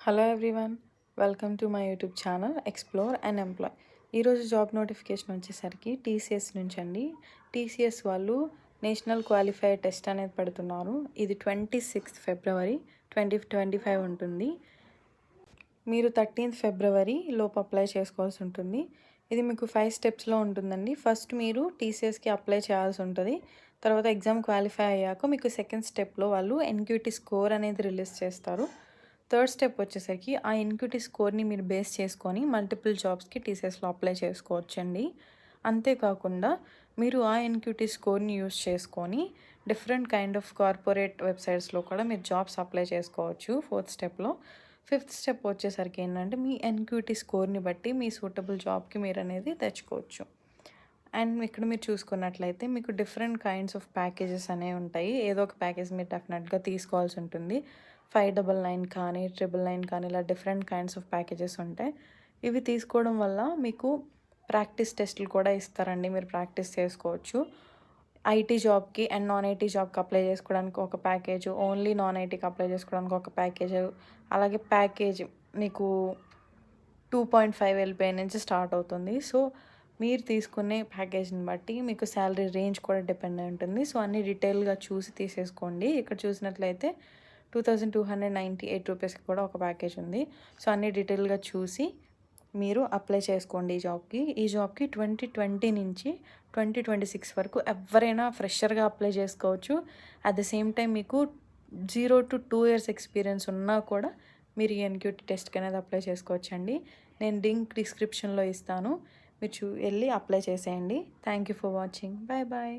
Hello everyone, welcome to my YouTube channel explore and employ. ఈరోజు job notification వచ్చేసరికి TCS నుంచి అండి. TCS వాళ్ళు నేషనల్ క్వాలిఫైయర్ టెస్ట్ అనేది పెడుతున్నారు. ఇది 26 ఫిబ్రవరి 2025 ఉంటుంది. మీరు 13 ఫిబ్రవరి లోపు అప్లై చేసుకోవాల్సి ఉంటుంది. ఇది మీకు 5 స్టెప్స్లో ఉంటుందండి. ఫస్ట్ మీరు టీసీఎస్కి అప్లై చేయాల్సి ఉంటుంది. తర్వాత ఎగ్జామ్ క్వాలిఫై అయ్యాక మీకు సెకండ్ స్టెప్లో వాళ్ళు ఎన్క్యూటీ స్కోర్ అనేది రిలీజ్ చేస్తారు. థర్డ్ స్టెప్ వచ్చేసరికి ఆ ఎన్క్యూటీ స్కోర్ని మీరు బేస్ చేసుకొని మల్టిపుల్ జాబ్స్కి టీసీఎస్లో అప్లై చేసుకోవచ్చండి. అంతేకాకుండా మీరు ఆ ఎన్క్యూటీ స్కోర్ని యూస్ చేసుకొని డిఫరెంట్ కైండ్ ఆఫ్ కార్పొరేట్ వెబ్సైట్స్లో కూడా మీరు జాబ్స్ అప్లై చేసుకోవచ్చు ఫోర్త్ స్టెప్లో. ఫిఫ్త్ స్టెప్ వచ్చేసరికి ఏంటంటే మీ ఎన్క్యూటీ స్కోర్ని బట్టి మీ సూటబుల్ జాబ్కి మీరు అనేది తెచ్చుకోవచ్చు. అండ్ ఇక్కడ మీరు చూసుకున్నట్లయితే మీకు డిఫరెంట్ కైండ్స్ ఆఫ్ ప్యాకేజెస్ అనేవి ఉంటాయి. ఏదో ఒక ప్యాకేజ్ మీరు డెఫినెట్గా తీసుకోవాల్సి ఉంటుంది. 599 కానీ 999 కానీ ఇలా డిఫరెంట్ కైండ్స్ ఆఫ్ ప్యాకేజెస్ ఉంటాయి. ఇవి తీసుకోవడం వల్ల మీకు ప్రాక్టీస్ టెస్టులు కూడా ఇస్తారండి. మీరు ప్రాక్టీస్ చేసుకోవచ్చు. ఐటీ జాబ్కి అండ్ నాన్ ఐటీ జాబ్కి అప్లై చేసుకోవడానికి ఒక ప్యాకేజ్, ఓన్లీ నాన్ ఐటీకి అప్లై చేసుకోవడానికి ఒక ప్యాకేజ్, అలాగే ప్యాకేజ్ మీకు 2.5 ఎల్పిఐ నుంచి స్టార్ట్ అవుతుంది. సో మీరు తీసుకునే ప్యాకేజ్ని బట్టి మీకు శాలరీ రేంజ్ కూడా డిపెండ్ అయి ఉంటుంది. సో అన్ని డీటెయిల్గా చూసి తీసేసుకోండి. ఇక్కడ చూసినట్లయితే 2298 రూపీస్కి కూడా ఒక ప్యాకేజ్ ఉంది. సో అన్ని డీటెయిల్గా చూసి మీరు అప్లై చేసుకోండి ఈ జాబ్కి 2020 నుంచి 2026 వరకు ఎవరైనా ఫ్రెషర్గా అప్లై చేసుకోవచ్చు. అట్ ద సేమ్ టైం మీకు 0 to 2 years ఎక్స్పీరియన్స్ ఉన్నా కూడా మీరు ఈ ఎన్క్యూటీ టెస్ట్కి అనేది అప్లై చేసుకోవచ్చండి. నేను లింక్ డిస్క్రిప్షన్లో ఇస్తాను. మీరు వెళ్ళి అప్లై చేసేయండి. Thank you for watching. Bye bye.